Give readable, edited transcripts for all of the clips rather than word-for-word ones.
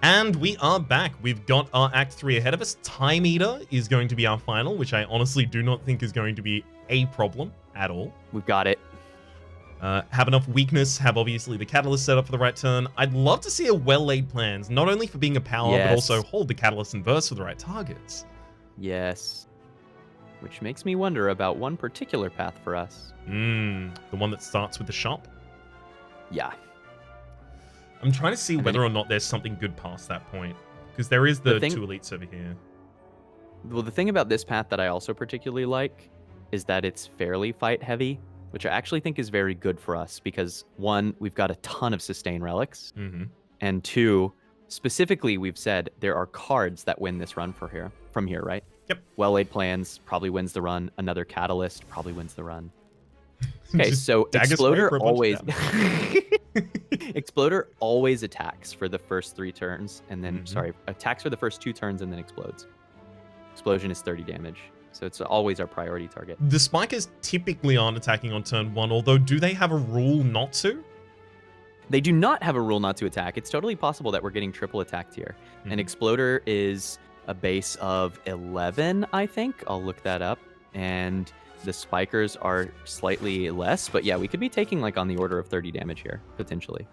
And we are back. We've got our Act 3 ahead of us. Time Eater is going to be our final, which I honestly do not think is going to be a problem at all. We've got it. Have enough weakness, have obviously the Catalyst set up for the right turn. I'd love to see a well-laid plans, not only for being a power, but also hold the Catalyst and Burst for the right targets. Yes. Which makes me wonder about one particular path for us. The one that starts with the shop? Yeah. I'm trying to see whether or not there's something good past that point. Because there is the two elites over here. Well, the thing about this path that I also particularly like is that it's fairly fight heavy, which I actually think is very good for us because, one, we've got a ton of sustain relics, and two, specifically, we've said there are cards that win this run from here, right? Yep. Well-laid plans probably wins the run. Another Catalyst probably wins the run. Okay, so Exploder always Exploder always attacks for the first 3 turns, and then attacks for the first 2 turns and then explodes. Explosion is 30 damage. So it's always our priority target. The Spikers typically aren't attacking on turn 1, although do they have a rule not to? They do not have a rule not to attack. It's totally possible that we're getting triple attacked here. And Exploder is a base of 11, I think. I'll look that up. And the Spikers are slightly less, but yeah, we could be taking like on the order of 30 damage here, potentially.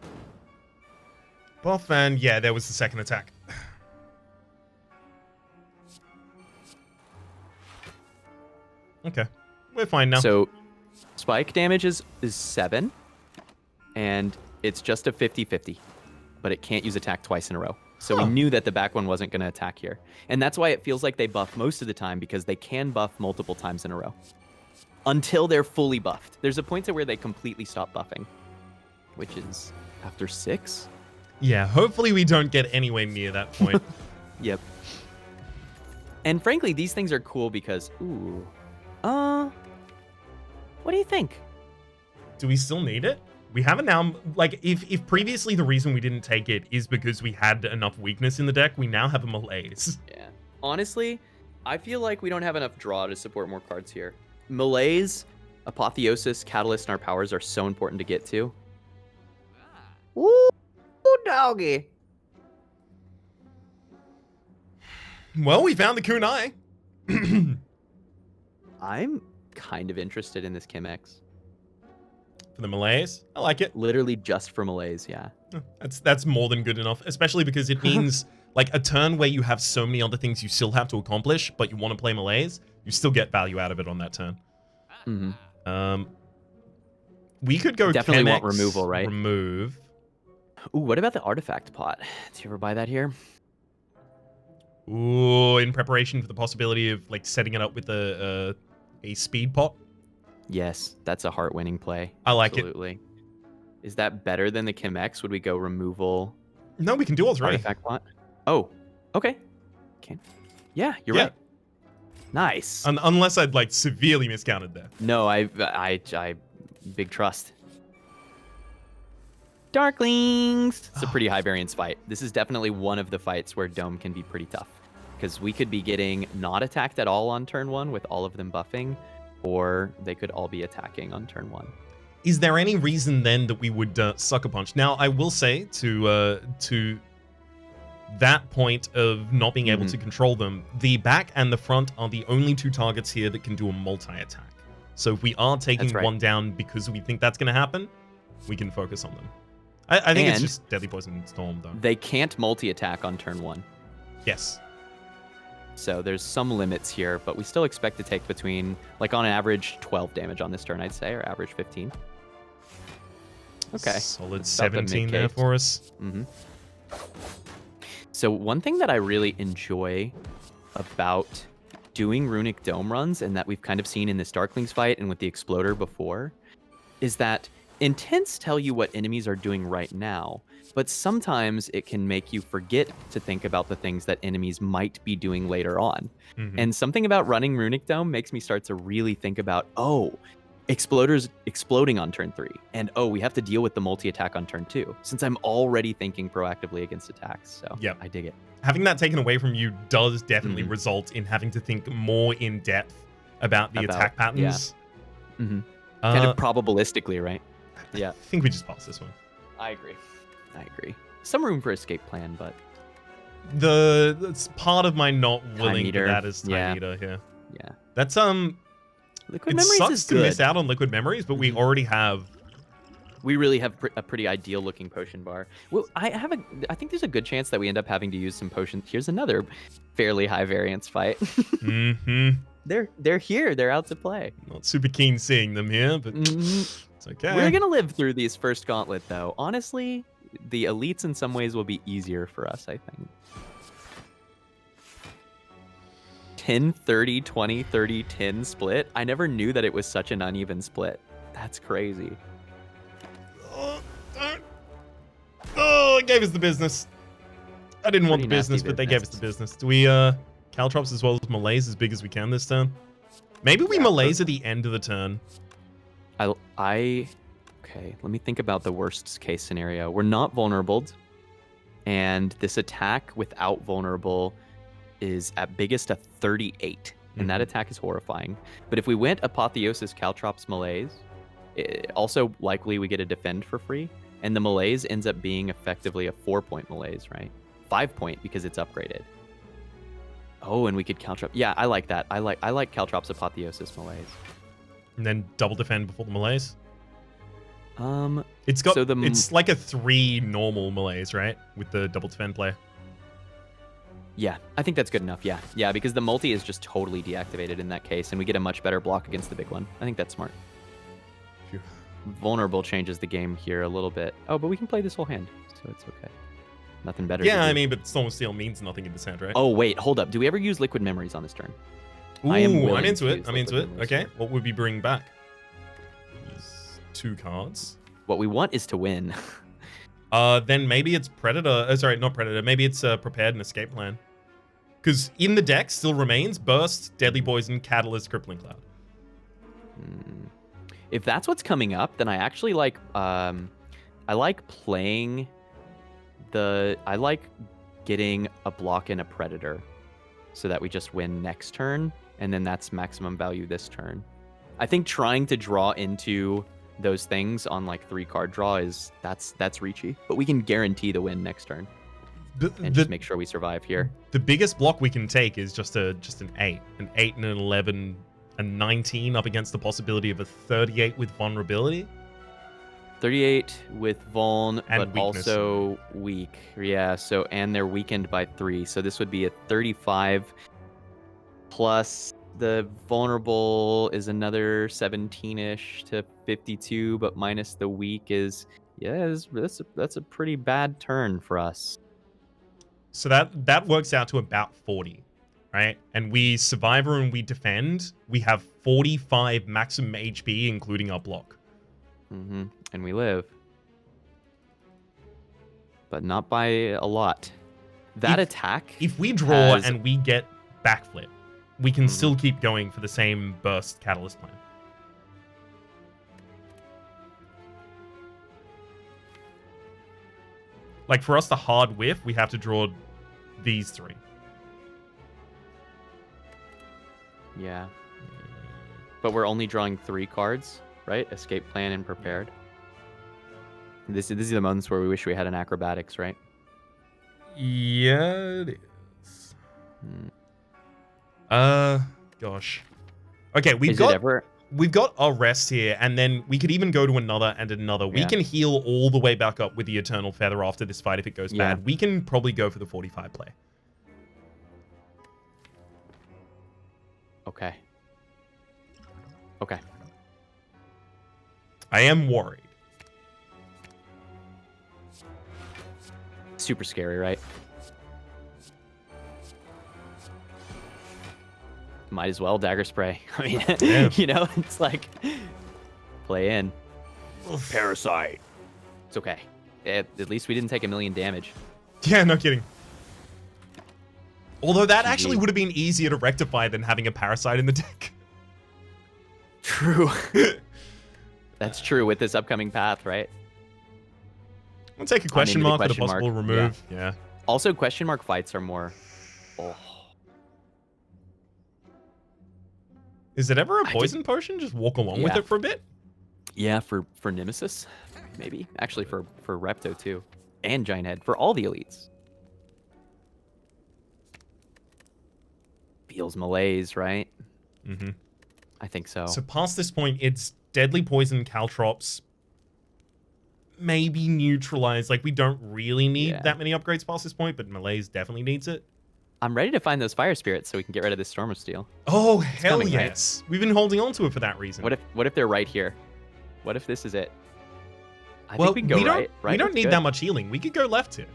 Buff, and yeah, there was the second attack. Okay, we're fine now. So, spike damage is 7, and it's just a 50-50, but it can't use attack twice in a row. So we knew that the back one wasn't going to attack here. And that's why it feels like they buff most of the time, because they can buff multiple times in a row. Until they're fully buffed. There's a point to where they completely stop buffing, which is after 6? Yeah, hopefully we don't get anywhere near that point. Yep. And frankly, these things are cool because, what do you think? Do we still need it? We have it now. Like, if previously the reason we didn't take it is because we had enough weakness in the deck, we now have a malaise. Yeah. Honestly, I feel like we don't have enough draw to support more cards here. Malaise, Apotheosis, Catalyst, and our powers are so important to get to. Ooh, doggy. Well, we found the kunai. I'm kind of interested in this Kim X. For the malaise? I like it. Literally just for malaise, yeah. That's more than good enough, especially because it means like a turn where you have so many other things you still have to accomplish, but you want to play malaise, you still get value out of it on that turn. We could go definitely Chemex, want removal, right? Remove. Ooh, what about the artifact pot? Do you ever buy that here? Ooh, in preparation for the possibility of like setting it up with a speed pot. Yes, that's a heart-winning play. I like Absolutely. It. Is that better than the Kim X? Would we go removal? No, we can do all 3. Artifact pot. Oh, okay. Can. Yeah, you're right. Nice. Unless I'd like severely miscounted there. No, I big trust. Darklings. It's a pretty high variance fight. This is definitely one of the fights where Dome can be pretty tough, because we could be getting not attacked at all on turn 1 with all of them buffing, or they could all be attacking on turn 1. Is there any reason then that we would sucker punch? Now, I will say to that point of not being able to control them, the back and the front are the only 2 targets here that can do a multi-attack. So if we are taking one down because we think that's going to happen, we can focus on them. I think it's just Deadly Poison Storm, though. They can't multi-attack on turn 1. Yes. So there's some limits here, but we still expect to take between, like on average, 12 damage on this turn, I'd say, or average 15. Okay. Solid 17 there for us. So one thing that I really enjoy about doing Runic Dome runs, and that we've kind of seen in this Darklings fight and with the Exploder before, is that intents tell you what enemies are doing right now, but sometimes it can make you forget to think about the things that enemies might be doing later on. And something about running Runic Dome makes me start to really think about, Exploder's exploding on turn 3, and we have to deal with the multi-attack on turn 2, since I'm already thinking proactively against attacks. So I dig it. Having that taken away from you does definitely result in having to think more in depth about the attack patterns. Kind of probabilistically, right? Yeah. I think we just pass this one. I agree. Some room for escape plan, but That's part of my not willing for Eater. that is Time Yeah. Eater here. Yeah. That's Liquid it Memories sucks is to good. miss out on Liquid Memories, but we already have. We really have a pretty ideal looking potion bar. Well, I think there's a good chance that we end up having to use some potions. Here's another fairly high variance fight. Mm-hmm. They're here. They're out to play. Not super keen seeing them here, but it's okay. We're gonna live through these first gauntlet though. Honestly, the elites in some ways will be easier for us, I think. 10, 30, 20, 30, 10 split. I never knew that it was such an uneven split. That's crazy. Oh, it gave us the business. I didn't want the Pretty nasty business, but they gave us the business. Do we Caltrops as well as Malaise as big as we can this turn? Maybe we Malaise at the end of the turn. Okay, let me think about the worst case scenario. We're not vulnerable, and this attack without vulnerable is at biggest a 38, and that attack is horrifying. But if we went Apotheosis, Caltrops, Malaise, also likely we get a defend for free, and the Malaise ends up being effectively a 4-point Malaise, right? 5-point because it's upgraded. Oh, and we could Caltrop. Yeah, I like that. I like Caltrops, Apotheosis, Malaise. And then double defend before the Malaise. It's like a 3 normal Malaise, right? With the double defend play. Yeah, I think that's good enough. Yeah, because the multi is just totally deactivated in that case, and we get a much better block against the big one. I think that's smart. Phew. Vulnerable changes the game here a little bit. Oh, but we can play this whole hand, so it's okay. Nothing better. Yeah, I mean, but Storm of Steel means nothing in this hand, right? Oh wait, hold up. Do we ever use Liquid Memories on this turn? Ooh, I'm into it. Memories. Okay, what would we bring back? Use 2 cards. What we want is to win. Then maybe it's Predator. Sorry, not Predator. Maybe it's Prepared and Escape Plan. Because in the deck still remains Burst, Deadly Poison, Catalyst, Crippling Cloud. If that's what's coming up, then I actually like. I like playing I like getting a block and a Predator, so that we just win next turn, and then that's maximum value this turn. I think trying to draw into those things on like 3-card draw that's reachy, but we can guarantee the win next turn. Just make sure we survive here. The biggest block we can take is just an 8 and an 11, a 19 up against the possibility of a 38 with vulnerability. 38 with vuln, and but weakness. Also weak. Yeah, so and they're weakened by 3. So this would be a 35 plus the vulnerable is another 17-ish to 52, but minus the weak is that's a pretty bad turn for us. So that works out to about 40, right? And we Survivor and we defend. We have 45 maximum HP, including our block. And we live. But not by a lot. That attack... If we draw and we get backflip, we can still keep going for the same Burst Catalyst plan. Like, for us to hard whiff, we have to draw these 3. Yeah. But we're only drawing 3 cards, right? Escape Plan and Prepared. This is the moments where we wish we had an Acrobatics, right? Yeah, it is. Gosh. Okay, we've got our rest here, and then we could even go to another and another. Yeah. We can heal all the way back up with the Eternal Feather after this fight if it goes bad. We can probably go for the 45 play. Okay. I am worried. Super scary, right? Might as well Dagger Spray. I mean, it's like, play in. Parasite. It's okay. At least we didn't take 1 million damage. Yeah, no kidding. Although that GG. actually would have been easier to rectify than having a Parasite in the deck. True. That's true with this upcoming path, right? I'll take a question mark for the possible remove. Yeah. Also, question mark fights are more... Is it ever a poison potion? Just walk along with it for a bit? Yeah, for Nemesis, maybe. Actually, for Repto, too. And Giant Head, for all the elites. feels malaise, right? Mm-hmm. I think so. So past this point, it's Deadly Poison, Caltrops, maybe Neutralize. Like, we don't really need that many upgrades past this point, but Malaise definitely needs it. I'm ready to find those Fire Spirits so we can get rid of this Storm of Steel. Oh, it's hell coming, yes. Right? We've been holding on to it for that reason. What if they're right here? What if this is it? I well, think we can go right. We don't need that much healing. We could go left here.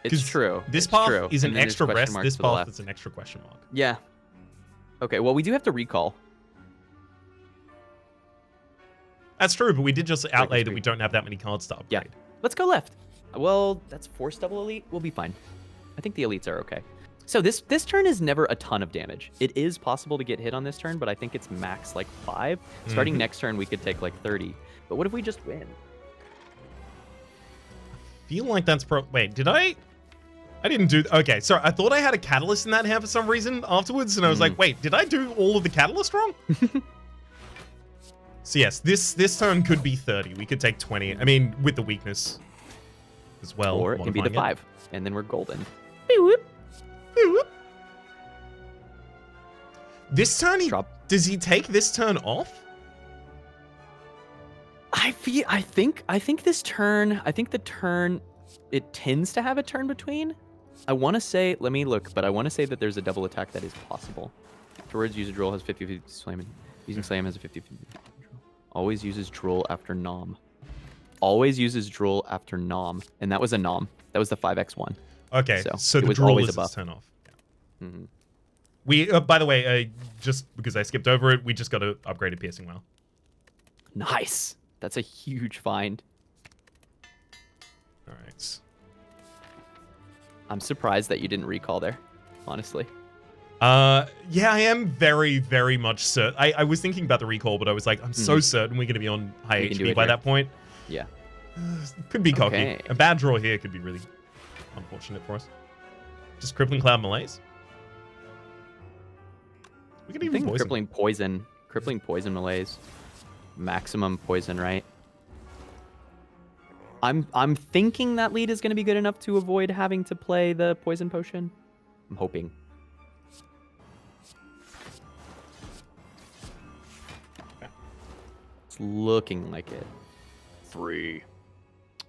It's true. This it's path true. is an extra rest. This path is an extra question mark. Yeah. Okay, well, we do have to recall. That's true, but we did just outlay that we don't have that many cards to upgrade. Yeah. Let's go left. Well, that's Force Double Elite. We'll be fine. I think the elites are okay. So this turn is never a ton of damage. It is possible to get hit on this turn, but I think it's max like 5. Starting next turn, we could take like 30. But what if we just win? I feel like that's wait, did I didn't do... Okay, sorry. I thought I had a catalyst in that hand for some reason afterwards, and I was like, wait, did I do all of the catalyst wrong? So yes, this turn could be 30. We could take 20. I mean, with the weakness as well. Or it can be the 5, and then we're golden. This turn, does he take this turn off? I think this turn, the turn, it tends to have a turn between. I want to say, let me look, but I want to say that there's a double attack that is possible. Afterwards, use a droll has 50-50 slam. Using slam has a 50-50. Always uses droll after nom. Always uses droll after nom. And that was a nom. That was the 5x1. Okay, so the droll is his turn off. Yeah. We, by the way, just because I skipped over it, we just got to upgrade a piercing well. Nice. That's a huge find. All right. I'm surprised that you didn't recall there, honestly. Yeah, I am very, very much certain. I was thinking about the recall, but I was like, I'm so certain we're going to be on high HP by that point. Yeah. Could be cocky. Okay. A bad draw here could be really unfortunate for us. Just Crippling Cloud Malaise? We could even poison. Crippling Poison Malaise. Maximum poison, right? I'm thinking that lead is going to be good enough to avoid having to play the poison potion. I'm hoping. Okay. It's looking like it. 3.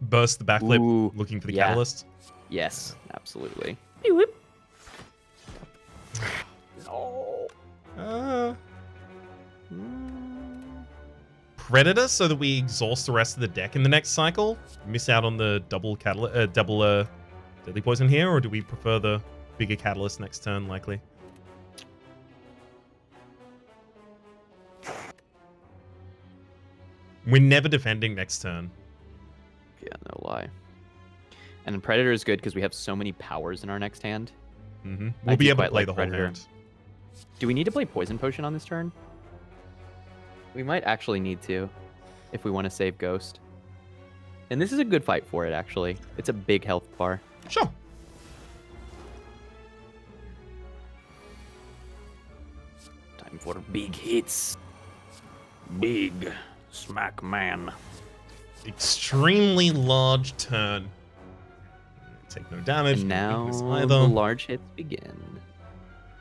Burst the backflip, looking for the catalyst. Yes, absolutely. No. Predator, so that we exhaust the rest of the deck in the next cycle. Miss out on the double deadly poison here, or do we prefer the bigger catalyst next turn? Likely. We're never defending next turn. Yeah, no lie. And Predator is good because we have so many powers in our next hand. We'll be able to play the whole hand. Do we need to play Poison Potion on this turn? We might actually need to, if we want to save Ghost. And this is a good fight for it, actually. It's a big health bar. Sure. Time for big hits. Big smack man. Extremely large turn. Take no damage. And now the large hits begin.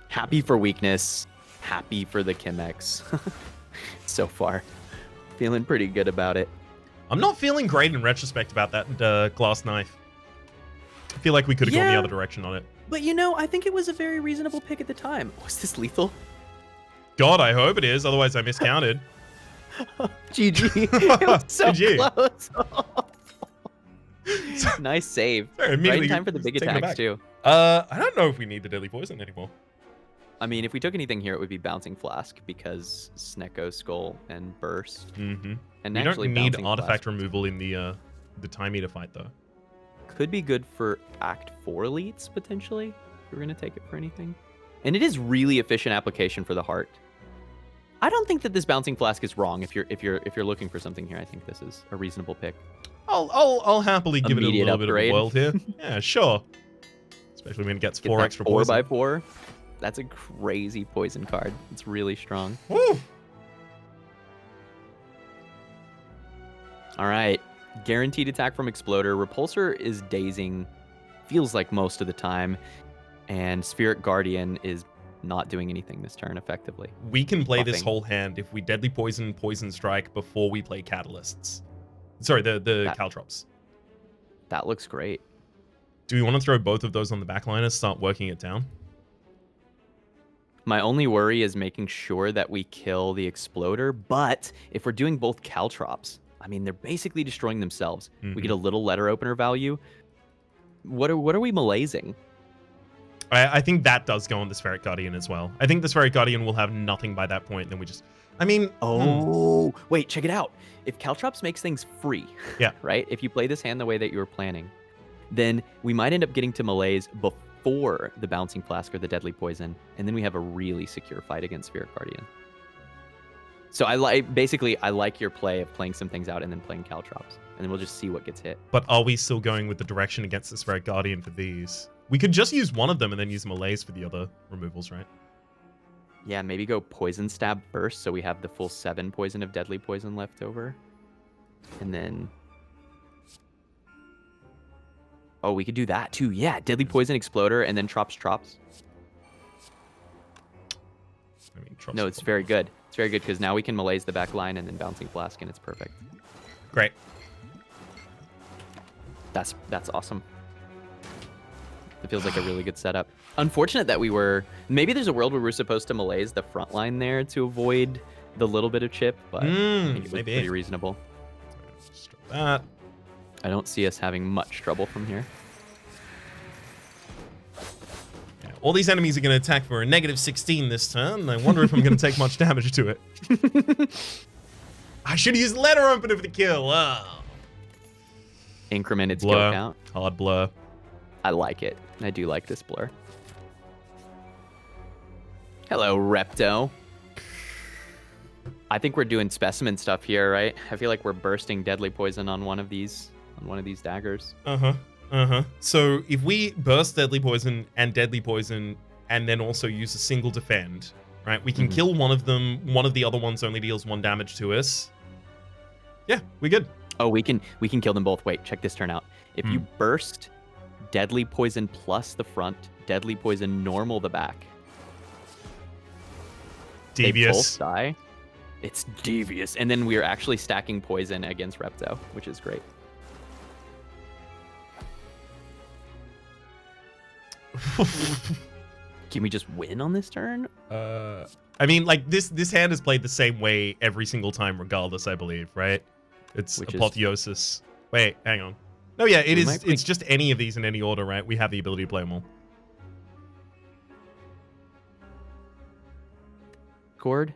Happy for weakness. Happy for the Chemex. So far. Feeling pretty good about it. I'm not feeling great in retrospect about that glass knife. I feel like we could have gone the other direction on it. But you know, I think it was a very reasonable pick at the time. Was this lethal? God, I hope it is. Otherwise, I miscounted. GG. It was so close. Nice save. Sorry, right in time for the big attacks, too. I don't know if we need the Deadly Poison anymore. I mean, if we took anything here, it would be Bouncing Flask because Snecko, Skull, and Burst. And we don't need artifact removal in the Time Eater fight, though. Could be good for Act 4 elites, potentially, if we're going to take it for anything. And it is really efficient application for the heart. I don't think that this Bouncing Flask is wrong if you're looking for something here. I think this is a reasonable pick. I'll happily give it a little bit of a world here. Yeah, sure. Especially when it gets 4 extra poison. 4x4. That's a crazy poison card. It's really strong. Woo! All right. Guaranteed attack from Exploder. Repulsor is dazing. Feels like most of the time. And Spirit Guardian is not doing anything this turn effectively. We can play this Buffing. whole hand if we Deadly Poison, Poison Strike before we play Catalysts. Sorry, the Caltrops. That looks great. Do we want to throw both of those on the backline and start working it down? My only worry is making sure that we kill the Exploder, but if we're doing both Caltrops, I mean, they're basically destroying themselves. We get a little letter opener value. What are we malaising? I think that does go on the Spheric Guardian as well. I think the Spheric Guardian will have nothing by that point. Then we just, I mean, wait, check it out. If Caltrops makes things free, yeah, right? If you play this hand the way that you were planning, then we might end up getting to malaise before the Bouncing Flask or the Deadly Poison, and then we have a really secure fight against Spheric Guardian. So I like your play of playing some things out and then playing Caltrops, and then we'll just see what gets hit. But are we still going with the direction against the Spheric Guardian for these? We could just use one of them and then use Malaise for the other removals, right? Yeah, maybe go Poison Stab first, so we have the full 7 poison of Deadly Poison left over. And then... oh, we could do that too. Yeah, Deadly Poison Exploder and then Trops. I mean, no, it's very good. It's very good because now we can Malaise the back line and then Bouncing Flask, and it's perfect. Great. That's awesome. It feels like a really good setup. Unfortunate that we were... maybe there's a world where we're supposed to Malaise the front line there to avoid the little bit of chip, but I think it was pretty reasonable. Just that. I don't see us having much trouble from here. Yeah, all these enemies are going to attack for a -16 this turn. I wonder if I'm going to take much damage to it. I should use letter opener for the kill. Oh. Increment its Blur. go count. Hard blur. I like it. I do like this blur. Hello, Repto. I think we're doing specimen stuff here, right? I feel like we're bursting Deadly Poison on one of these daggers. So if we burst Deadly Poison and Deadly Poison and then also use a single defend, right? We can kill one of them. One of the other ones only deals 1 damage to us. Yeah, we're good. Oh, we can kill them both. Wait, check this turn out. If you burst Deadly Poison plus the front, Deadly Poison normal the back. Devious. They both die. It's devious. And then we're actually stacking poison against Repto, which is great. Can we just win on this turn? I mean, like, this hand is played the same way every single time regardless, I believe, right? It's Apotheosis. Wait, hang on. No, yeah, it is. It's just any of these in any order, right? We have the ability to play them all. Cord?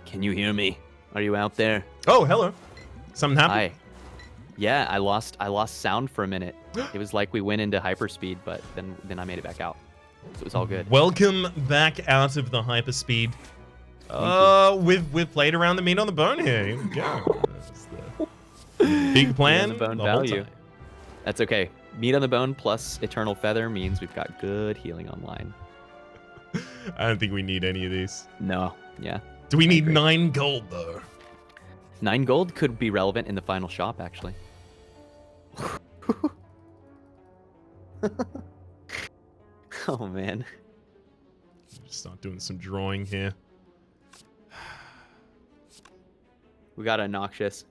Can you hear me? Are you out there? Oh, hello. Something happened? Hi. Yeah, I lost sound for a minute. It was like we went into hyperspeed, but then I made it back out. So it was all good. Welcome back out of the hyperspeed. We've played around the meat on the bone here. Here we go. That's the big plan. Meat on the bone value. That's okay. Meat on the bone plus Eternal Feather means we've got good healing online. I don't think we need any of these. No. Yeah. Do we need 9 gold though? 9 gold could be relevant in the final shop, actually. Oh man. Just start doing some drawing here. We got a Noxious.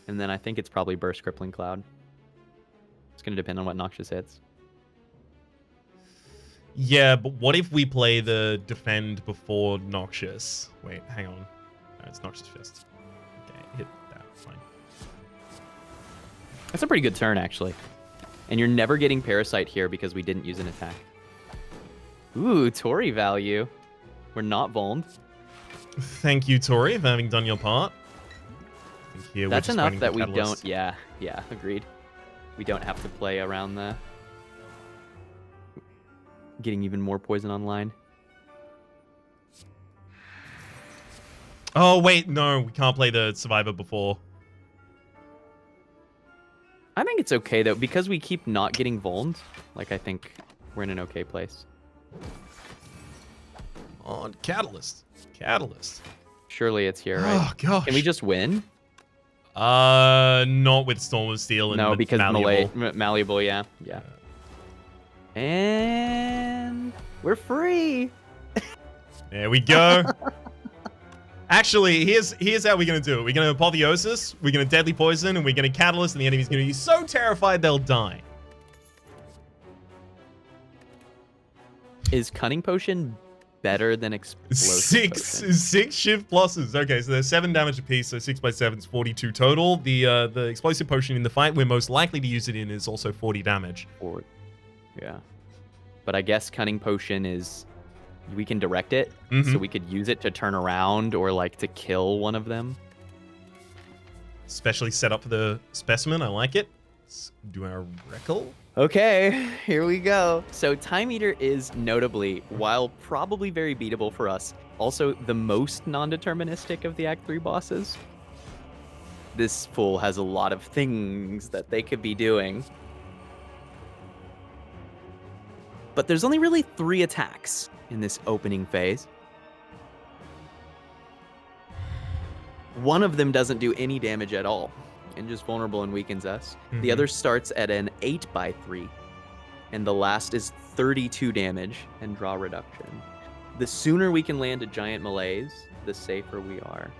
And then I think it's probably Burst Crippling Cloud. It's going to depend on what Noxious hits. Yeah, but what if we play the defend before Noxious? Wait, hang on. No, it's Noxious Fist. Okay, hit that. Fine. That's a pretty good turn, actually. And you're never getting Parasite here because we didn't use an attack. Ooh, Tori value. We're not vulned. Thank you, Tori, for having done your part. I think here That's we're just enough that we Catalyst. don't... Yeah, agreed. We don't have to play around the... getting even more poison online. Oh, wait, no, we can't play the Survivor before. I think it's okay, though, because we keep not getting vulned. Like, I think we're in an okay place. On Catalyst. Catalyst. Surely it's here, right? Oh, gosh. Can we just win? Not with Storm of Steel and No, because Malleable. Malleable, yeah. And we're free. There we go. Actually, here's how we're gonna do it. We're gonna Apotheosis, we're gonna Deadly Poison, and we're gonna Catalyst, and the enemy's gonna be so terrified they'll die. Is Cunning Potion better than Explosive Potion? Six shift pluses. Okay, so there's 7 damage apiece, so 6 by 7 is 42 total. The Explosive Potion in the fight we're most likely to use it in is also 40 damage. Yeah. But I guess Cunning Potion is... We can direct it, so we could use it to turn around or, like, to kill one of them. Especially set up for the Specimen. I like it. Let's do our Reckle. Okay, here we go. So Time Eater is notably, while probably very beatable for us, also the most non-deterministic of the Act 3 bosses. This fool has a lot of things that they could be doing. But there's only really 3 attacks in this opening phase. One of them doesn't do any damage at all and just vulnerable and weakens us. The other starts at an 8 by 3, and the last is 32 damage and draw reduction. The sooner we can land a giant malaise, the safer we are.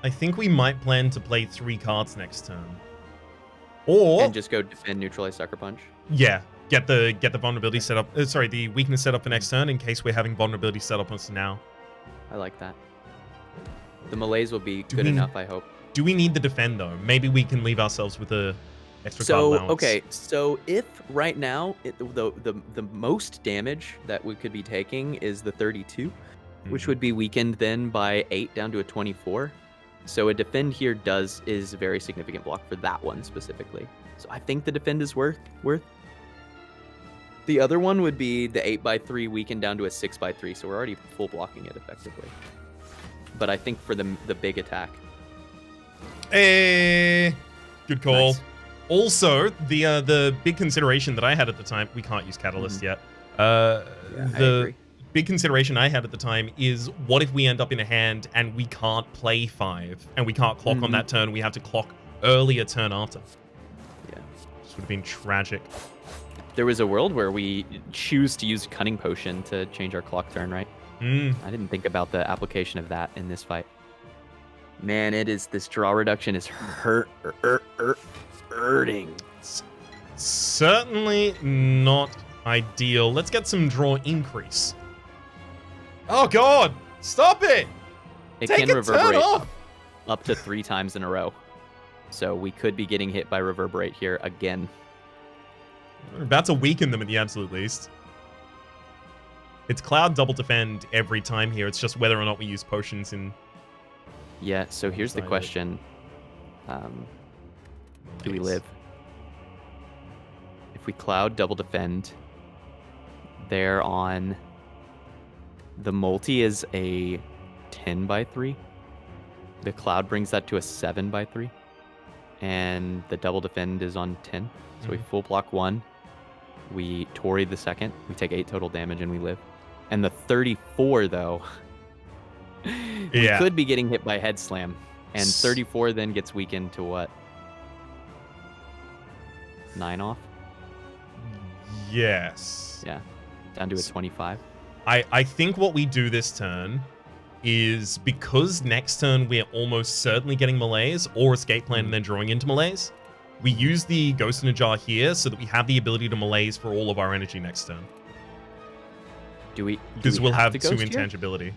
I think we might plan to play 3 cards next turn. Or... And just go defend, neutralize, Sucker Punch. Yeah. Get the vulnerability set up. Sorry, the weakness set up for next turn in case we're having vulnerability set up on us now. I like that. The malaise will be good enough, I hope. Do we need the defend though? Maybe we can leave ourselves with a extra card allowance. Okay, so if right now the most damage that we could be taking is the 32, which would be weakened then by 8 down to a 24. So a defend here is a very significant block for that one specifically. So I think the defend is worth. The other one would be the 8 by 3 weakened down to a 6 by 3, so we're already full blocking it effectively. But I think for the big attack. Good call. Nice. Also, the big consideration that I had at the time, we can't use Catalyst yet. The big consideration I had at the time is what if we end up in a hand and we can't play 5 and we can't clock on that turn, we have to clock earlier turn after. Yeah. This would have been tragic. There was a world where we choose to use Cunning Potion to change our clock turn, right? I didn't think about the application of that in this fight. Man, this draw reduction is hurting. Certainly not ideal. Let's get some draw increase. Oh god! Stop it! It Take can a reverberate turn off! up to 3 times in a row. So we could be getting hit by reverberate here again. We're about to weaken them at the absolute least. It's Cloud double defend every time here. It's just whether or not we use potions in... Yeah, so here's the question. Do we live? If we Cloud double defend, they're on... The multi is a 10 by 3. The Cloud brings that to a 7 by 3. And the double defend is on 10. So we full block 1. We Tori the second. We take 8 total damage and we live. And the 34, though, we could be getting hit by Head Slam. And 34 then gets weakened to what? 9 off? Yes. Yeah. Down to a 25. I think what we do this turn is because next turn we're almost certainly getting Malaise or Escape Plan and then drawing into Malaise, we use the Ghost in a Jar here so that we have the ability to Malaise for all of our energy next turn. Because we'll have 2 intangibility.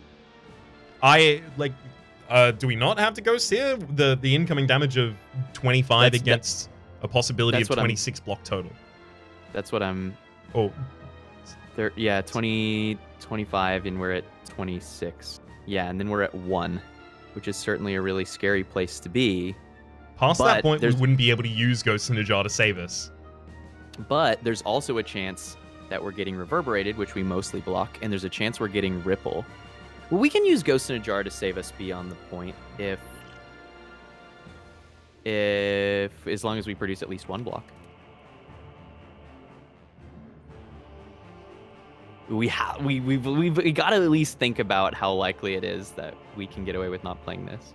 Do we not have to Ghost here? The incoming damage of 25 against a possibility of 26 block total. That's what I'm... Oh. Yeah, 20, 25, and we're at 26. Yeah, and then we're at 1, which is certainly a really scary place to be. Past that point, we wouldn't be able to use Ghost in a Jar to save us. But there's also a chance that we're getting Reverberated, which we mostly block, and there's a chance we're getting Ripple. Well, we can use Ghost in a Jar to save us beyond the point if as long as we produce at least 1 block. We've got to at least think about how likely it is that we can get away with not playing this.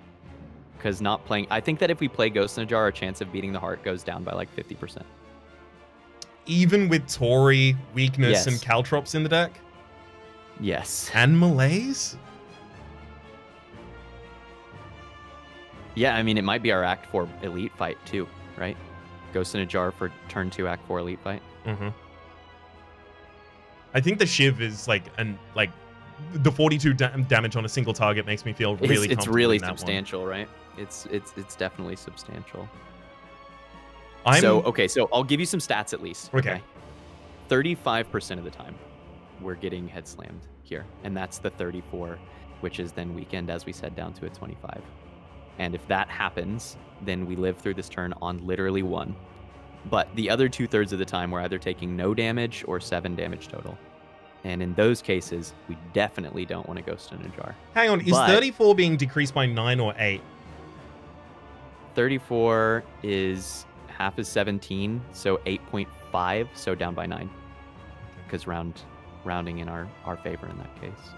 because not playing. I think that if we play Ghost in a Jar, our chance of beating the heart goes down by like 50%. Even with Tori, Weakness, Yes. and Caltrops in the deck? Yes. And Malaise? Yeah, I mean, it might be our Act 4 Elite fight too, right? Ghost in a Jar for turn 2 Act 4 Elite fight. Mm-hmm. I think the Shiv is like the 42 damage on a single target makes me feel really comfortable. It's really in that substantial, right? It's definitely substantial. one. So I'll give you some stats at least. Okay. 35% of the time, we're getting head slammed here, and that's the 34, which is then weakened, as we said, down to a 25. And if that happens, then we live through this turn on literally 1. But the other 2/3 of the time, we're either taking no damage or 7 damage total. And in those cases, we definitely don't want to Ghost in a Jar. Hang on, is 34 being decreased by 9 or 8? 34 is half is 17, so 8.5, so down by 9. Because rounding in our favor in that case.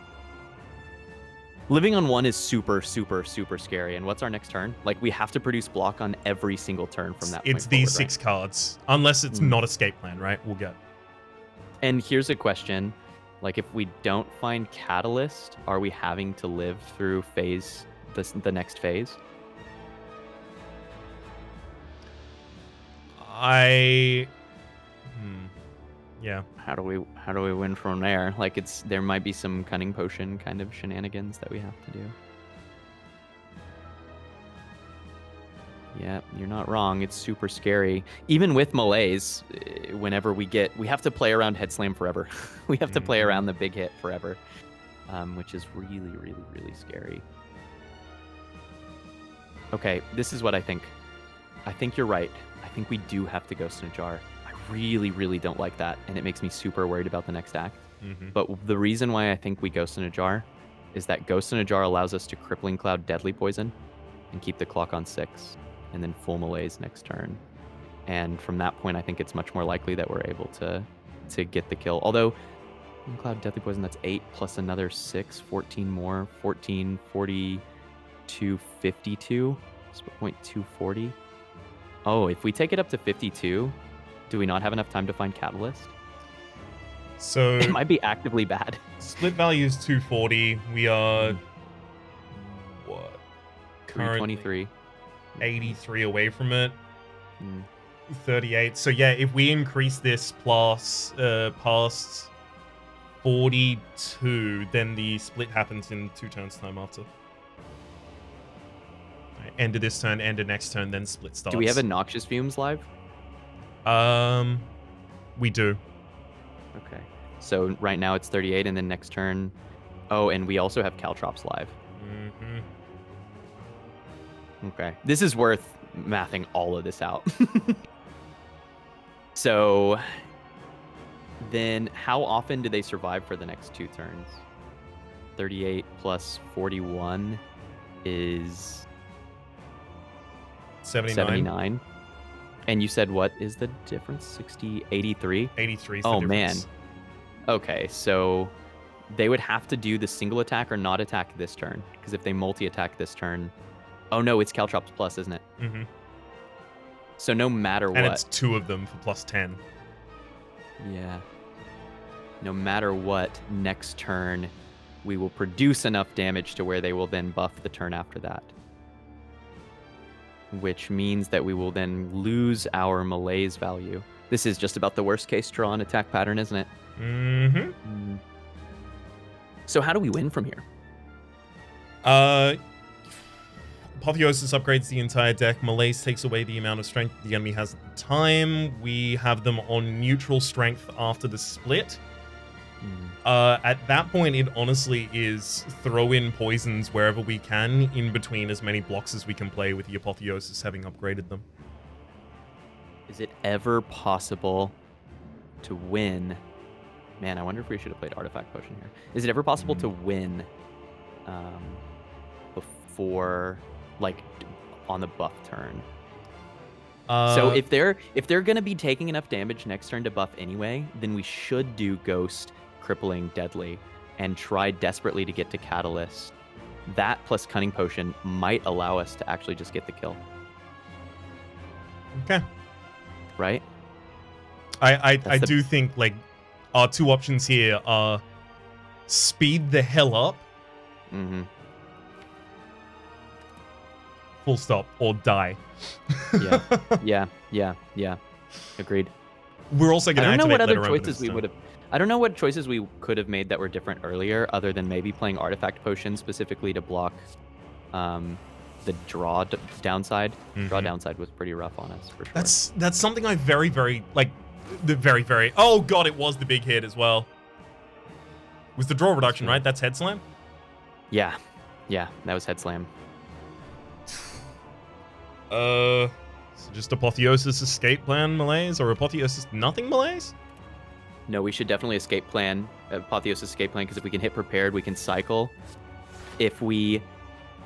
Living on 1 is super, super, super scary. And what's our next turn? Like, we have to produce block on every single turn from that point It's these forward, 6 cards. Unless it's not Escape Plan, right? We'll get. And here's a question. Like, if we don't find Catalyst, are we having to live through the next phase? Yeah. How do we win from there? Like, there might be some cunning potion kind of shenanigans that we have to do. Yeah, you're not wrong. It's super scary. Even with Malaise, whenever we have to play around Head Slam forever. We have to play around the big hit forever, which is really, really, really scary. Okay, this is what I think. I think you're right. I think we do have to Ghost in a Jar. I really, really don't like that, and it makes me super worried about the next act. But the reason why I think we Ghost in a Jar is that Ghost in a Jar allows us to Crippling Cloud Deadly Poison and keep the clock on 6, and then full Malaise next turn. And from that point, I think it's much more likely that we're able to get the kill. Although, Crippling Cloud Deadly Poison, that's 8 plus another 6, 14 more, 14, 42, 52, 240. Oh, if we take it up to 52, do we not have enough time to find Catalyst? So It might be actively bad. split value is 240. We are what? Currently 323. 83 away from it. Mm. 38. So yeah, if we increase this plus past 42, then the split happens in 2 turns time after. Right, end of this turn, end of next turn, then split starts. Do we have a Noxious Fumes live? We do. Okay. So right now it's 38, and then next turn... Oh, and we also have Caltrops live. Okay. This is worth mathing all of this out. So then how often do they survive for the next 2 turns? 38 plus 41 is 79. And you said what is the difference? 60, 83? 83 is Oh, the man. difference. Okay, so they would have to do the single attack or not attack this turn. Because if they multi-attack this turn... Oh, no, it's Caltrops Plus, isn't it? Mm-hmm. So no matter what... And it's 2 of them for plus 10. Yeah. No matter what, next turn, we will produce enough damage to where they will then buff the turn after that. Which means that we will then lose our Malaise value. This is just about the worst case draw and attack pattern, isn't it? Mm-hmm. So how do we win from here? Apotheosis upgrades the entire deck. Malaise takes away the amount of strength the enemy has at the time. We have them on neutral strength after the split. At that point, it honestly is throw in poisons wherever we can, in between as many blocks as we can play with the Apotheosis having upgraded them. Is it ever possible to win? Man, I wonder if we should have played Artifact Potion here. Is it ever possible to win before, like, on the buff turn? So if they're gonna be taking enough damage next turn to buff anyway, then we should do Ghost, Crippling, Deadly, and try desperately to get to Catalyst that plus Cunning Potion might allow us to actually just get the kill. Okay. Right? I do think, like, our two options here are speed the hell up. Mm-hmm. Full stop, or die. Yeah. Agreed. We're also going to activate I don't know what other Letter choices Openers, we so. would have. I don't know what choices we could have made that were different earlier, other than maybe playing Artifact Potion specifically to block the draw downside. Mm-hmm. Draw downside was pretty rough on us, for sure. That's something I very, like, oh god, it was the big hit as well. It was the draw reduction, right? That's Head Slam? Yeah, that was Head Slam. So just Apotheosis Escape Plan Malaise, or Apotheosis Nothing Malaise? No, we should definitely Escape Plan, Apotheosis Escape Plan, because if we can hit Prepared, we can cycle. If we,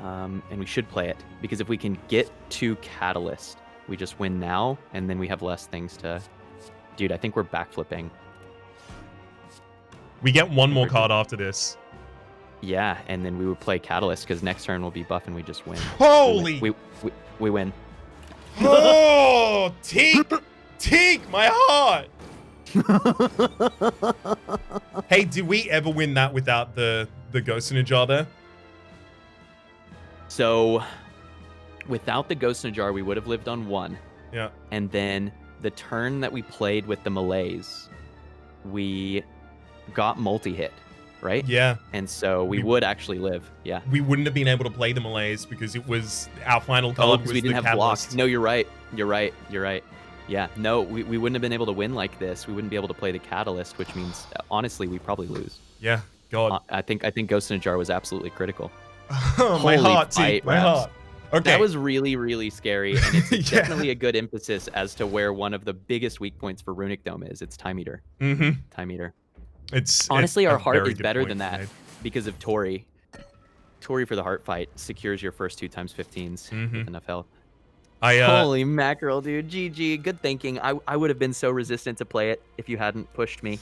and we should play it, because if we can get to Catalyst, we just win now, and then we have less things to... Dude, I think we're backflipping. We get one more card after this. Yeah, and then we would play Catalyst, because next turn will be buff and we just win. Holy! We win. Oh, Teak, my heart! Hey, did we ever win that without the Ghost in a Jar there? So, without the Ghost in a Jar, we would have lived on 1. Yeah. And then the turn that we played with the Malaise, we got multi-hit, right? Yeah. And so we would actually live. Yeah. We wouldn't have been able to play the Malaise because it was our final card. Oh, because we didn't have Catalyst. Block. No, you're right. Yeah. No, we wouldn't have been able to win like this. We wouldn't be able to play the Catalyst, which means honestly we probably lose. Yeah. God. I think Ghost in a Jar was absolutely critical. My heart, Teak. My heart. Okay. That was really, really scary, and it's definitely a good emphasis as to where one of the biggest weak points for Runic Dome is. It's Time Eater. Mm-hmm. Time Eater. It's honestly it's our heart is better than that made. because of Tori. Tori for the heart fight secures your first 2 times 15s with enough health. Holy mackerel, dude! GG. Good thinking. I would have been so resistant to play it if you hadn't pushed me.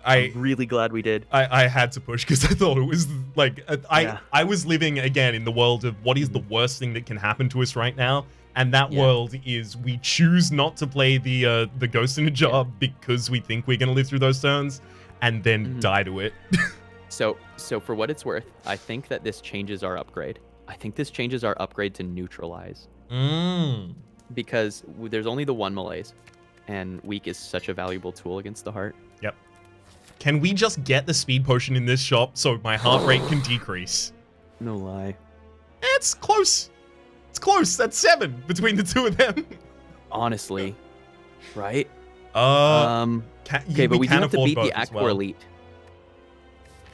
I'm really glad we did. I had to push because I thought it was like I was living again in the world of what is the worst thing that can happen to us right now, and that world is we choose not to play the Ghost in a Jar because we think we're gonna live through those turns, and then die to it. So for what it's worth, I think that this changes our upgrade. I think this changes our upgrade to Neutralize. Because there's only the 1 Malaise, and Weak is such a valuable tool against the heart. Yep. Can we just get the speed potion in this shop so my heart rate can decrease? No lie. It's close. It's close. That's 7 between the two of them. Honestly. Right? Okay, but we do have to beat the Act 4 Elite.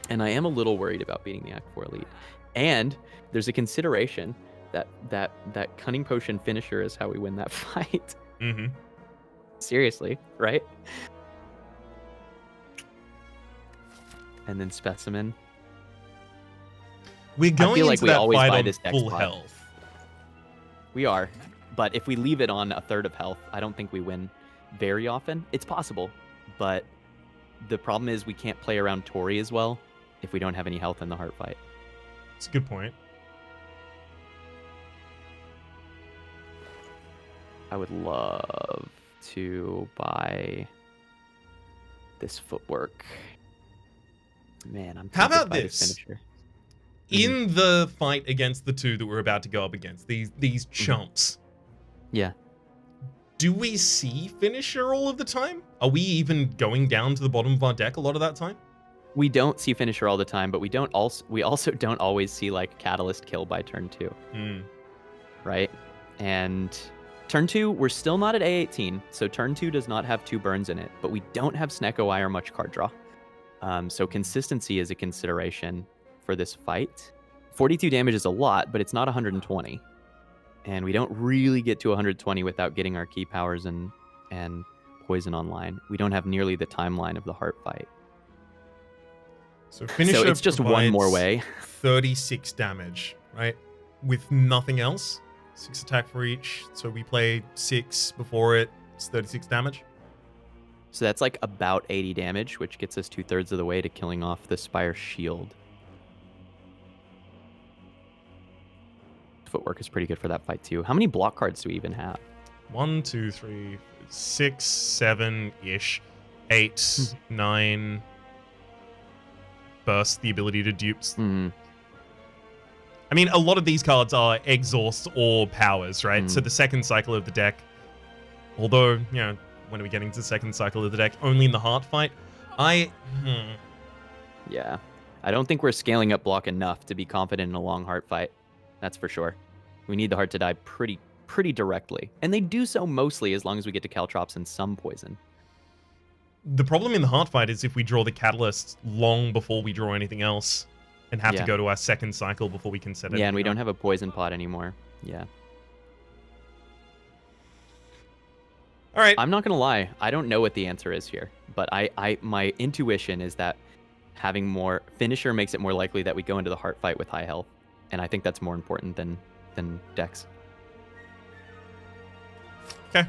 And I am a little worried about beating the Act 4 Elite. And there's a consideration that Cunning Potion finisher is how we win that fight. Seriously, right? And then Specimen. We're going into that fight on this full health. We are. But if we leave it on a third of health, I don't think we win very often. It's possible. But the problem is we can't play around Tori as well if we don't have any health in the heart fight. It's a good point. I would love to buy this footwork. Man, I'm How about this? In the fight against the two that we're about to go up against, these chumps. Yeah. Do we see finisher all of the time? Are we even going down to the bottom of our deck a lot of that time? We don't see finisher all the time, but we also don't always see like Catalyst kill by turn 2. Right? And turn 2, we're still not at A18, so turn 2 does not have 2 burns in it, but we don't have Snecko Eye or much card draw. So consistency is a consideration for this fight. 42 damage is a lot, but it's not 120. And we don't really get to 120 without getting our key powers and poison online. We don't have nearly the timeline of the heart fight. So finisher it's just one more way. 36 damage, right? With nothing else. 6 attack for each. So we play 6 before it. It's 36 damage. So that's like about 80 damage, which gets us 2/3 of the way to killing off the Spire shield. footwork is pretty good for that fight too. How many block cards do we even have? 1, 2, 3, 6, 7-ish, 8, 9. Burst, the ability to dupes. Mm. I mean, a lot of these cards are exhaust or powers, right? So the second cycle of the deck, although, you know, when are we getting to the second cycle of the deck? Only in the heart fight. Yeah. I don't think we're scaling up block enough to be confident in a long heart fight. That's for sure. We need the heart to die pretty directly. And they do so mostly as long as we get to Caltrops and some poison. The problem in the heart fight is if we draw the catalyst long before we draw anything else and have to go to our second cycle before we can set it. Yeah, and we don't have a poison pot anymore. Yeah. All right. I'm not going to lie. I don't know what the answer is here, but my intuition is that having more finisher makes it more likely that we go into the heart fight with high health. And I think that's more important than Dex. Okay.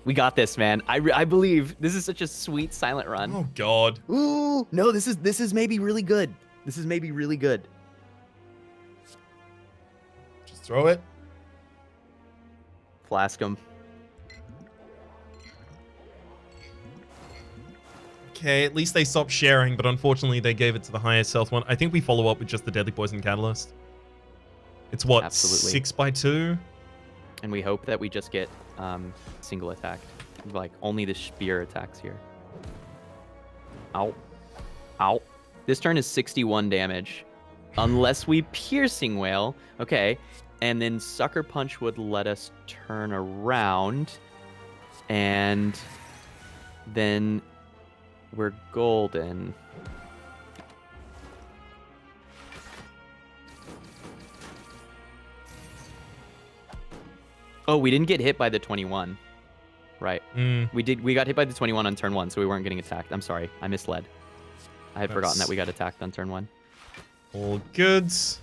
We got this, man. I believe this is such a sweet silent run. Oh God. Ooh, no, this is maybe really good. This is maybe really good. Just throw it. Flask him. Okay, at least they stopped sharing, but unfortunately they gave it to the highest health one. I think we follow up with just the Deadly Poison Catalyst. It's what, Absolutely. 6x2? And we hope that we just get single attacked. Like, only the Spire attacks here. Ow. Ow. This turn is 61 damage. Unless we Piercing Wail. Okay. And then Sucker Punch would let us turn around. And then we're golden. Oh, we didn't get hit by the 21. Right. We got hit by the 21 on turn 1, so we weren't getting attacked. I'm sorry. I misled. I had forgotten that we got attacked on turn 1. All goods.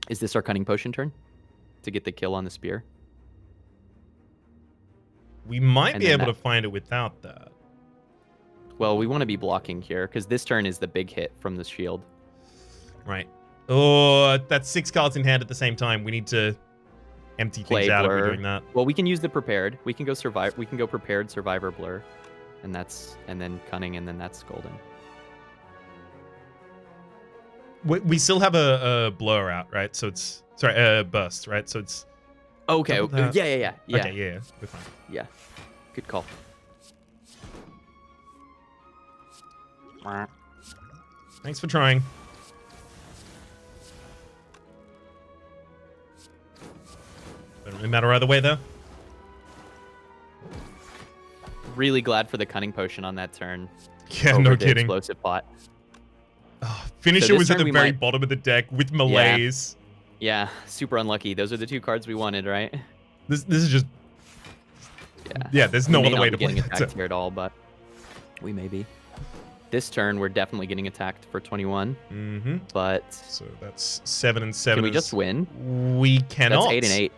Is this our Cunning Potion turn? To get the kill on the Spear? We might be able to find it without that. Well, we want to be blocking here, because this turn is the big hit from the shield. Right. Oh, that's 6 cards in hand at the same time. We need to empty things out if we're doing that. Well, we can use the prepared. We can go survive. We can go prepared, survivor, blur, and then cunning, and then that's golden. We still have a blur out, right? So it's burst, right? So it's okay. Yeah. Okay, yeah, we're fine. Yeah, good call. Thanks for trying. Doesn't really matter either way, though. Really glad for the Cunning Potion on that turn. Yeah, no kidding. Explosive pot. Oh, Finisher was at the very bottom of the deck with Malaise. Yeah, super unlucky. Those are the 2 cards we wanted, right? This is just... Yeah, there's no other way to play getting attacked here at all, but we may be. This turn, we're definitely getting attacked for 21. Mm-hmm. But... So that's 7 and 7. Can we just win? We cannot. That's 8 and 8.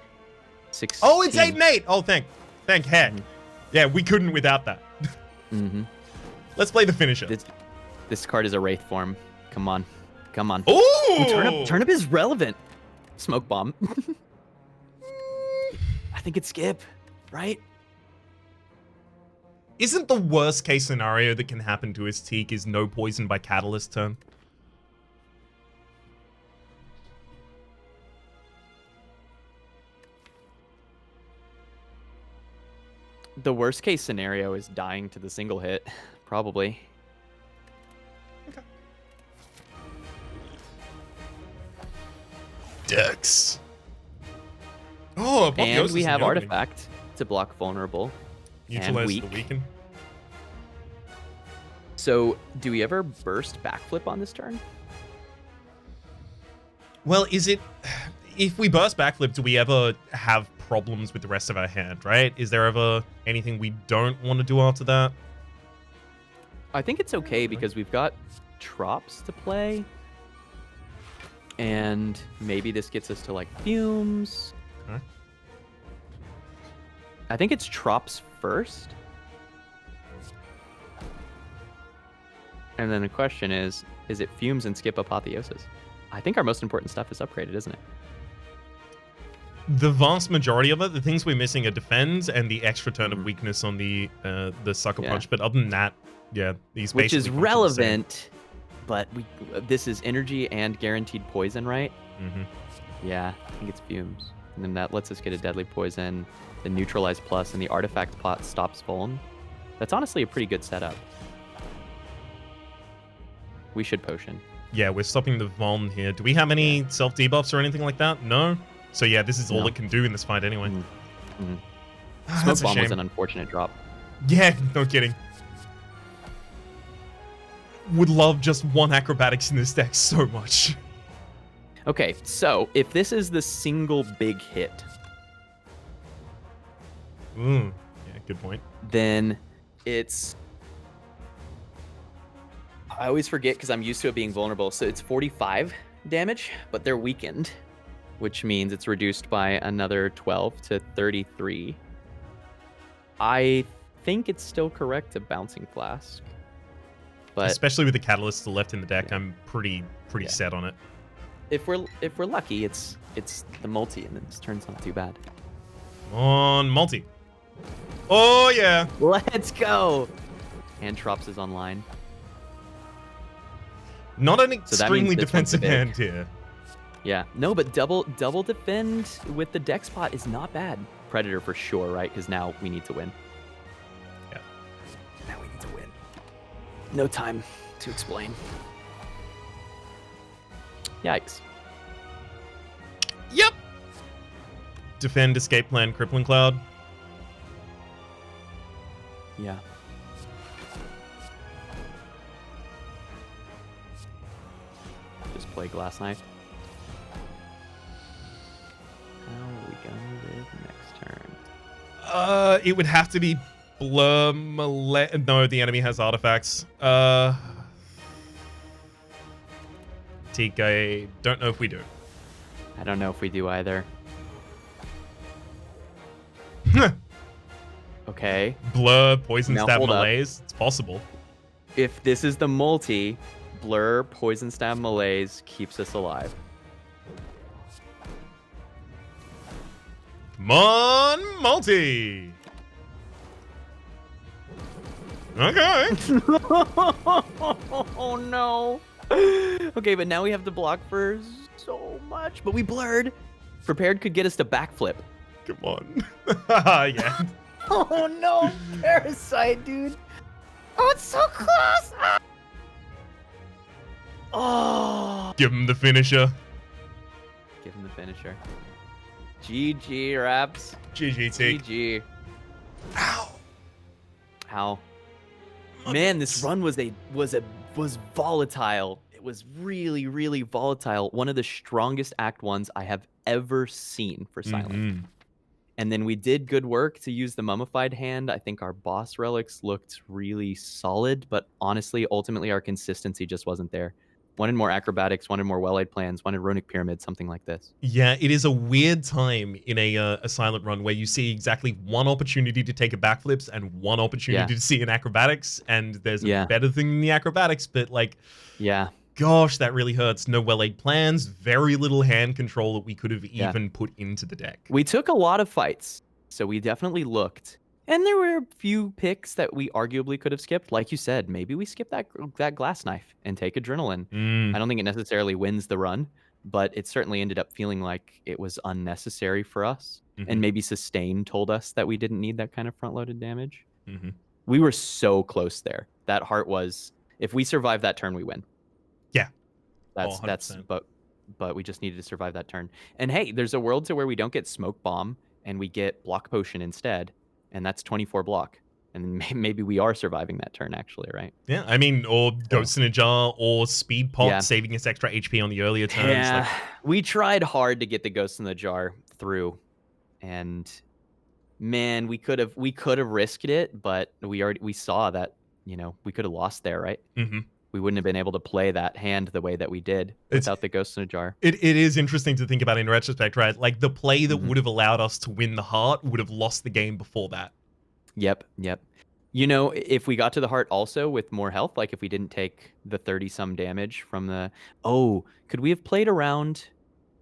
16. Oh, it's 8 and 8! Oh, thank heck. Yeah, we couldn't without that. Let's play the Finisher. This card is a Wraith form. Come on. Come on. Ooh! Turnip is relevant. Smoke Bomb. I think it's skip, right? Isn't the worst case scenario that can happen to his Teak is no poison by Catalyst turn? The worst case scenario is dying to the single hit, probably. Okay. Dex. Oh, and we have Artifact to block vulnerable. Neutralize and the weaken. So, do we ever burst backflip on this turn? Well, is it... If we burst backflip, do we ever have problems with the rest of our hand, right? Is there ever anything we don't want to do after that? I think it's okay because we've got Trops to play. And maybe this gets us to, like, Fumes. Okay. I think it's Trops first. And then the question is it Fumes and skip Apotheosis? I think our most important stuff is upgraded, isn't it? The vast majority of it, the things we're missing are defend and the extra turn of weakness on the Sucker Punch. But other than that, yeah, these which is relevant. But this is energy and guaranteed poison, right? Yeah, I think it's Fumes. And then that lets us get a deadly poison, the neutralize plus, and the artifact pot stops Vuln. That's honestly a pretty good setup. We should potion. Yeah, we're stopping the Vuln here. Do we have any self debuffs or anything like that? No. So yeah, this is all it can do in this fight anyway. Smoke Bomb was an unfortunate drop. Yeah, no kidding. Would love just one acrobatics in this deck so much. Okay, so if this is the single big hit, yeah, good point. Then it's... I always forget because I'm used to it being vulnerable. So it's 45 damage, but they're weakened, which means it's reduced by another 12 to 33. I think it's still correct to Bouncing Flask. But especially with the catalyst still left in the deck, I'm pretty set on it. If we're lucky, it's the multi, and then this turn's not too bad. On multi. Oh yeah. Let's go. Antrops is online. Not an extremely defensive hand here. Yeah. No, but double defend with the deck spot is not bad. Predator for sure, right? Because now we need to win. Yeah. Now we need to win. No time to explain. Yikes. Yep. Defend, escape plan, crippling cloud. Yeah. Just play Glass Knife. How are we gonna live next turn? It would have to be Blur No, the enemy has artifacts. Teak, I don't know if we do. I don't know if we do either. Okay. Blur, Poison Now, Stab, hold up. Malaise. It's possible. If this is the multi, Blur, Poison Stab, Malaise keeps us alive. Come on, multi. Okay. Oh no. Okay, but now we have to block for so much. But we blurred. Prepared could get us to backflip. Come on. Yeah. Oh no, Parasite, dude. Oh, it's so close. Ah. Oh. Give him the finisher. Give him the finisher. GG, Raps. GG, Teak. GG. Ow. Ow. Man, this run was volatile. It was really, really volatile. One of the strongest Act 1s I have ever seen for Silent. And then we did good work to use the Mummified Hand. I think our boss relics looked really solid, but honestly, ultimately, our consistency just wasn't there. Wanted more acrobatics, wanted more well-laid plans, wanted Runic Pyramid, something like this. Yeah, it is a weird time in a Silent run where you see exactly one opportunity to take a backflips and one opportunity to see an acrobatics, and there's a better thing than the acrobatics, but like... Yeah. Gosh, that really hurts. No well-laid plans, very little hand control that we could have even put into the deck. We took a lot of fights, so we definitely looked. And there were a few picks that we arguably could have skipped. Like you said, maybe we skip that Glass Knife and take Adrenaline. I don't think it necessarily wins the run, but it certainly ended up feeling like it was unnecessary for us. And maybe Sustain told us that we didn't need that kind of front-loaded damage. We were so close there. That heart was, if we survive that turn, we win. Yeah. That's but we just needed to survive that turn. And hey, there's a world to where we don't get Smoke Bomb and we get Block Potion instead, and that's 24 block. And maybe we are surviving that turn actually, right? Yeah, I mean, or Ghost in a Jar, or Speed Pot, saving us extra HP on the earlier turns. Yeah, like... we tried hard to get the Ghost in the Jar through, and man, we could have risked it, but we saw that, you know, we could have lost there, right? We wouldn't have been able to play that hand the way that we did without the Ghost in a Jar. It is interesting to think about in retrospect, right? Like the play that would have allowed us to win the heart would have lost the game before that. Yep. You know, if we got to the heart also with more health, like if we didn't take the 30-some damage from the... Oh, could we have played around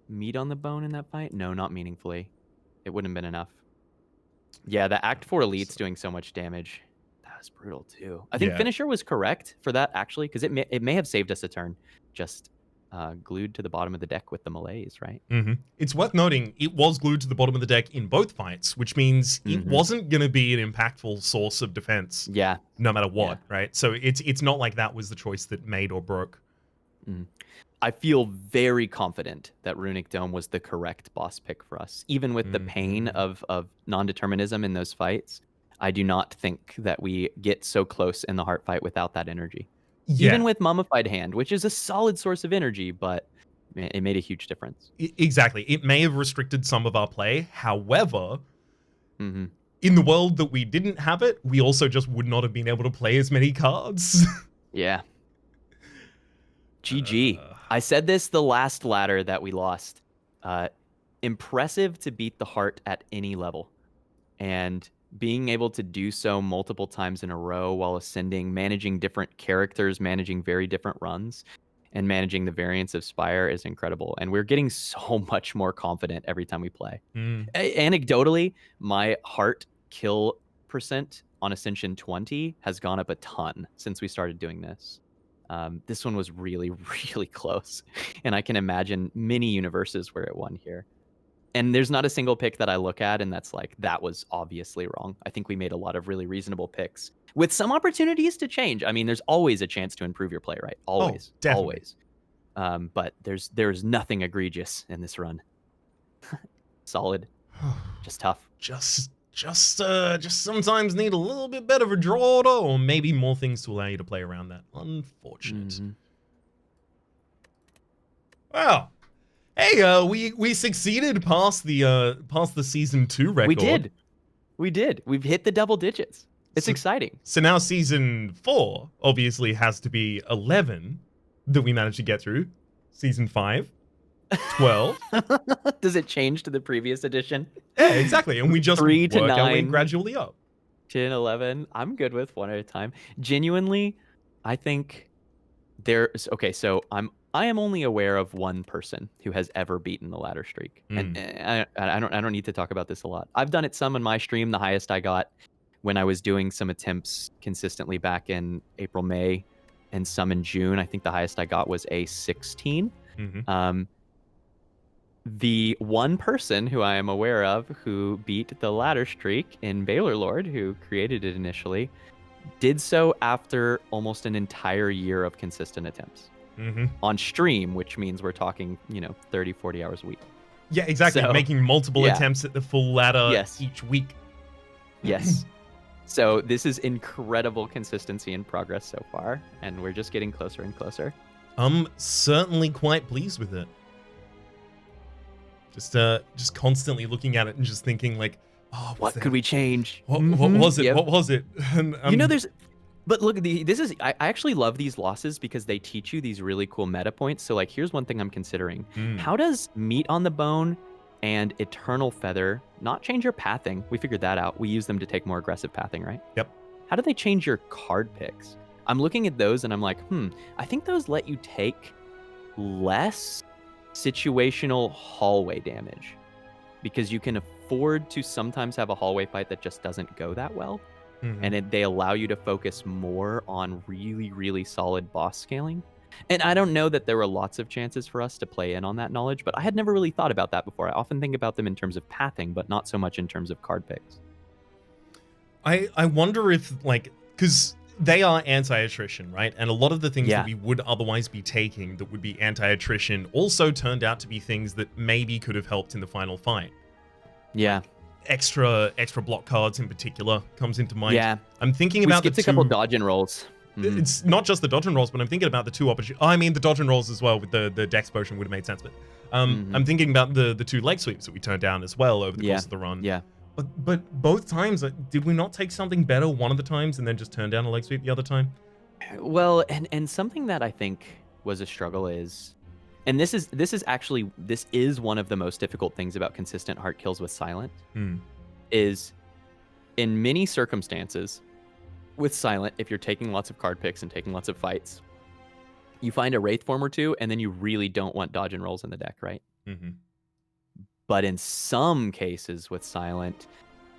meat on the bone in that fight? No, not meaningfully. It wouldn't have been enough. Yeah, the Act 4 Elite's doing so much damage. That was brutal, too. I think Finisher was correct for that, actually, because it may have saved us a turn. Just glued to the bottom of the deck with the melees, right? It's worth noting, it was glued to the bottom of the deck in both fights, which means it wasn't going to be an impactful source of defense. Yeah. No matter what, right? So it's not like that was the choice that made or broke. I feel very confident that Runic Dome was the correct boss pick for us. Even with the pain of non-determinism in those fights, I do not think that we get so close in the heart fight without that energy. Yeah. Even with Mummified Hand, which is a solid source of energy, but it made a huge difference. Exactly. It may have restricted some of our play. However, in the world that we didn't have it, we also just would not have been able to play as many cards. Yeah. GG. I said this the last ladder that we lost. Impressive to beat the heart at any level. And being able to do so multiple times in a row while ascending, managing different characters, managing very different runs, and managing the variance of Spire is incredible. And we're getting so much more confident every time we play. Anecdotally, my heart kill percent on Ascension 20 has gone up a ton since we started doing this. This one was really, really close. And I can imagine many universes where it won here. And there's not a single pick that I look at and that's like, that was obviously wrong. I think we made a lot of really reasonable picks with some opportunities to change. I mean, there's always a chance to improve your play, right? Always, always. But there's nothing egregious in this run. Solid, just tough. Just sometimes need a little bit better of a draw order, or maybe more things to allow you to play around that. Unfortunate. Wow. Hey, we succeeded past the season 2 record. We did. We've hit the double digits. It's exciting. So now season 4 obviously has to be 11 that we managed to get through. Season 5, 12. Does it change to the previous edition? Yeah, exactly. And we just 3 to work 9, our way gradually up. 10, 11. I'm good with one at a time. Genuinely, I think there's... Okay, so I am only aware of one person who has ever beaten the ladder streak. And I don't need to talk about this a lot. I've done it some in my stream. The highest I got when I was doing some attempts consistently back in April, May, and some in June. I think the highest I got was a 16. The one person who I am aware of who beat the ladder streak in Baylor Lord, who created it initially, did so after almost an entire year of consistent attempts. On stream, which means we're talking, 30, 40 hours a week. Yeah, exactly. So, making multiple attempts at the full ladder each week. Yes. So this is incredible consistency and progress so far, and we're just getting closer and closer. I'm certainly quite pleased with it. Just constantly looking at it and just thinking like, oh, what could we change? What was it? What was it? And, there's... But look, I actually love these losses because they teach you these really cool meta points. So like, here's one thing I'm considering. How does Meat on the Bone and Eternal Feather not change your pathing? We figured that out. We use them to take more aggressive pathing, right? Yep. How do they change your card picks? I'm looking at those and I'm like, I think those let you take less situational hallway damage because you can afford to sometimes have a hallway fight that just doesn't go that well. And they allow you to focus more on really, really solid boss scaling. And I don't know that there were lots of chances for us to play in on that knowledge, but I had never really thought about that before. I often think about them in terms of pathing, but not so much in terms of card picks. I wonder if, because they are anti-attrition, right? And a lot of the things that we would otherwise be taking that would be anti-attrition also turned out to be things that maybe could have helped in the final fight. Yeah. Extra block cards in particular comes into mind. Yeah. I'm thinking about a couple dodge and rolls. It's not just the dodge and rolls, but I'm thinking about the two opportunities. I mean, the dodge and rolls as well with the Dex potion would have made sense. But I'm thinking about the 2 leg sweeps that we turned down as well over the course of the run. Yeah. But both times, did we not take something better one of the times and then just turn down a leg sweep the other time? Well, and something that I think was a struggle is... And this is one of the most difficult things about consistent heart kills with Silent, is in many circumstances, with Silent, if you're taking lots of card picks and taking lots of fights, you find a Wraith form or two, and then you really don't want dodge and rolls in the deck, right? Mm-hmm. But in some cases with Silent,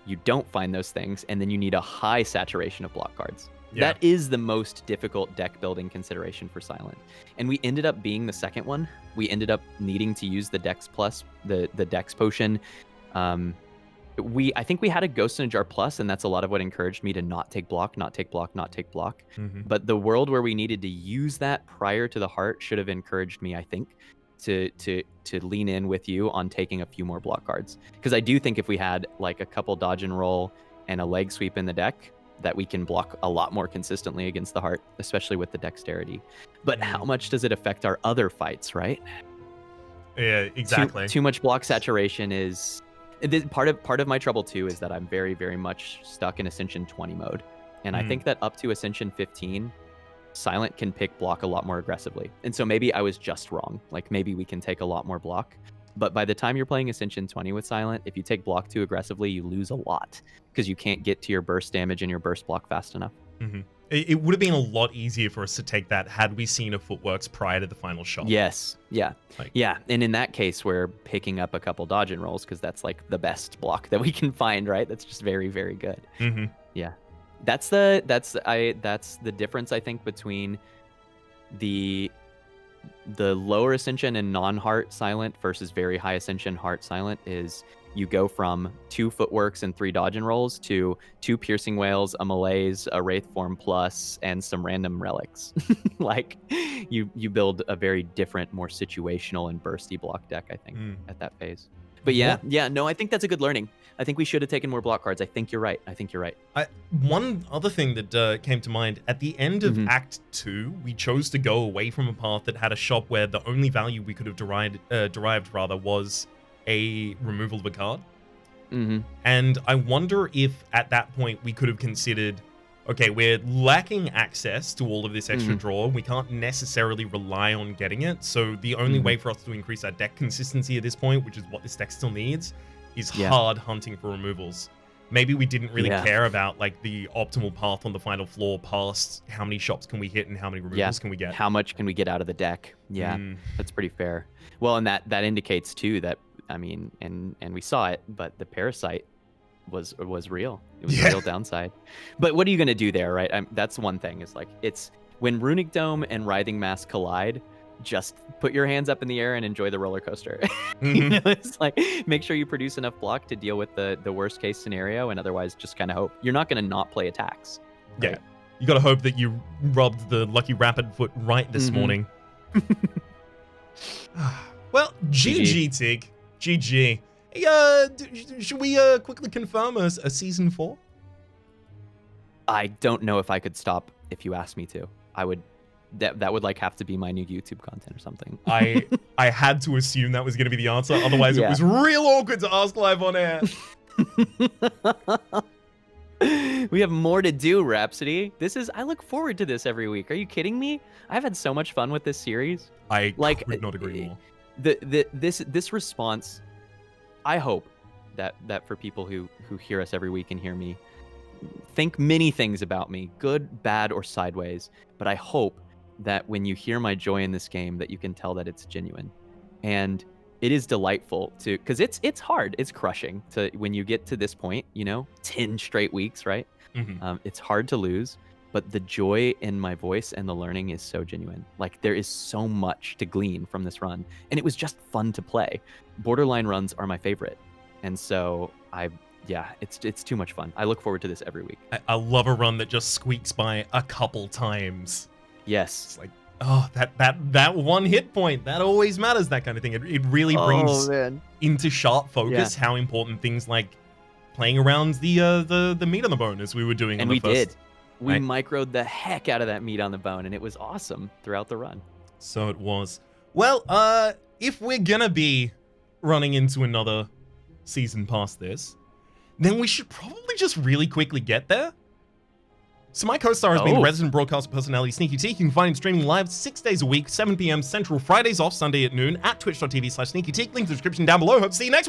you don't find those things, and then you need a high saturation of block cards. Yeah. That is the most difficult deck building consideration for Silent. And we ended up being the second one. We ended up needing to use the Dex Plus, the Dex Potion. I think we had a Ghost in a Jar Plus, and that's a lot of what encouraged me to not take block, not take block, not take block. Mm-hmm. But the world where we needed to use that prior to the heart should have encouraged me, I think, to lean in with you on taking a few more block cards. Because I do think if we had like a couple dodge and roll and a leg sweep in the deck, that we can block a lot more consistently against the heart, especially with the dexterity. But how much does it affect our other fights, right? Yeah, exactly. Too much block saturation is... Part of my trouble too is that I'm very, very much stuck in Ascension 20 mode. And I think that up to Ascension 15, Silent can pick block a lot more aggressively. And so maybe I was just wrong. Like maybe we can take a lot more block. But by the time you're playing Ascension 20 with Silent, if you take block too aggressively, you lose a lot because you can't get to your burst damage and your burst block fast enough. Mm-hmm. It would have been a lot easier for us to take that had we seen a Footworks prior to the final shot. Yes. Yeah. Yeah. And in that case, we're picking up a couple dodge and rolls because that's like the best block that we can find, right? That's just very, very good. Mm-hmm. Yeah. That's the difference, I think, between the lower Ascension and non-heart Silent versus very high Ascension heart Silent is you go from 2 Footworks and 3 dodge and rolls to 2 Piercing Wails, a Malaise, a Wraith Form Plus, and some random relics. Like, you build a very different, more situational and bursty block deck, I think, at that phase. But no, I think that's a good learning. I think we should have taken more block cards. I think you're right. One other thing that came to mind, at the end of Act 2, we chose to go away from a path that had a shop where the only value we could have derived was a removal of a card. Mm-hmm. And I wonder if at that point we could have considered, okay, we're lacking access to all of this extra draw. We can't necessarily rely on getting it. So the only way for us to increase our deck consistency at this point, which is what this deck still needs, is hard hunting for removals. Maybe we didn't really care about like the optimal path on the final floor past how many shops can we hit and how many removals can we get. How much can we get out of the deck? Yeah, that's pretty fair. Well, and that indicates too that, I mean, and we saw it, but the Parasite was real. It was a real downside. But what are you going to do there, right? That's one thing. Is like, it's when Runic Dome and Writhing Mass collide, just put your hands up in the air and enjoy the roller coaster. You know, it's like, make sure you produce enough block to deal with the worst case scenario, and otherwise just kind of hope. You're not going to not play attacks. Right? Yeah. You got to hope that you rubbed the lucky rapid foot right this morning. Well, GG, Tig. GG. Hey, should we quickly confirm a season 4? I don't know if I could stop if you asked me to. I would. That would like have to be my new YouTube content or something. I had to assume that was going to be the answer. Otherwise, it was real awkward to ask live on air. We have more to do, Rhapsody. I look forward to this every week. Are you kidding me? I've had so much fun with this series. I could not agree more. This response, I hope that for people who hear us every week and hear me think many things about me, good, bad, or sideways, but I hope that when you hear my joy in this game, that you can tell that it's genuine. And it is delightful because it's hard, it's crushing to when you get to this point, 10 straight weeks, right? It's hard to lose. But the joy in my voice and the learning is so genuine. Like, there is so much to glean from this run. And it was just fun to play. Borderline runs are my favorite. And so it's too much fun. I look forward to this every week. I love a run that just squeaks by a couple times. Yes. It's like, oh, that one hit point, that always matters, that kind of thing. It really brings into sharp focus how important things like playing around the meat on the bone as we were doing. And we did. We microed the heck out of that meat on the bone, and it was awesome throughout the run. So it was. Well, if we're gonna be running into another season past this, then we should probably just really quickly get there. So my co-star has been the resident broadcaster personality Sneaky Teak. You can find him streaming live 6 days a week, 7 p.m. Central, Fridays off, Sunday at noon, at twitch.tv/sneakyteak. Link in the description down below. Hope to see you next week.